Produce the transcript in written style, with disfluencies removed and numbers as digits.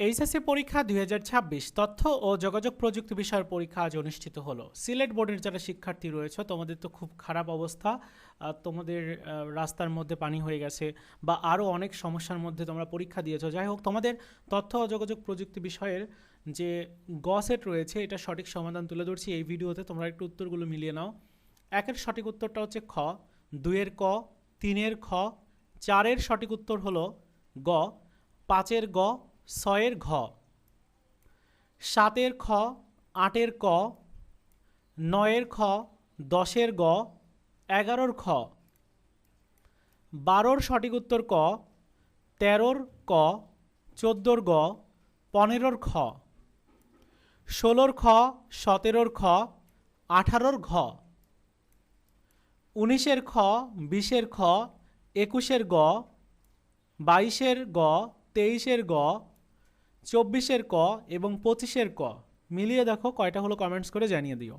HSC পরীক্ষা 2026 তথ্য ও যোগাযোগ প্রযুক্তি বিষয়ের পরীক্ষা আজ অনুষ্ঠিত হলো। সিলেট বোর্ডের যারা শিক্ষার্থী রয়েছে তোমাদের তো খুব খারাপ অবস্থা। তোমাদের রাস্তার মধ্যে পানি হয়ে গেছে বা আরও অনেক সমস্যার মধ্যে তোমরা পরীক্ষা দিয়েছো। যাই হোক, তোমাদের তথ্য ও যোগাযোগ প্রযুক্তি বিষয়ের যে সেট রয়েছে এটা সঠিক সমাধান তুলে ধরছি এই ভিডিওতে। তোমরা একটু উত্তরগুলো মিলিয়ে নাও। একের সঠিক উত্তরটা হচ্ছে খ, দুইয়ের ক, তিনের খ, চারের সঠিক উত্তর হলো গ, পাঁচের গ, ছয়ের ঘ, সাতের খ, আটের ক, নয়ের খ, দশের গ, এগারোর খ, বারোর সঠিক উত্তর ক, তেরোর ক, চোদ্দোর গ, পনেরোর খ, ষোলোর খ, সতেরোর খ, আঠারোর ঘ, উনিশের খ, বিশের খ, একুশের গ, বাইশের গ, তেইশের গ, চব্বিশের ক এবং পঁচিশের ক। মিলিয়ে দেখো কয়টা হলো, কমেন্টস করে জানিয়ে দিও।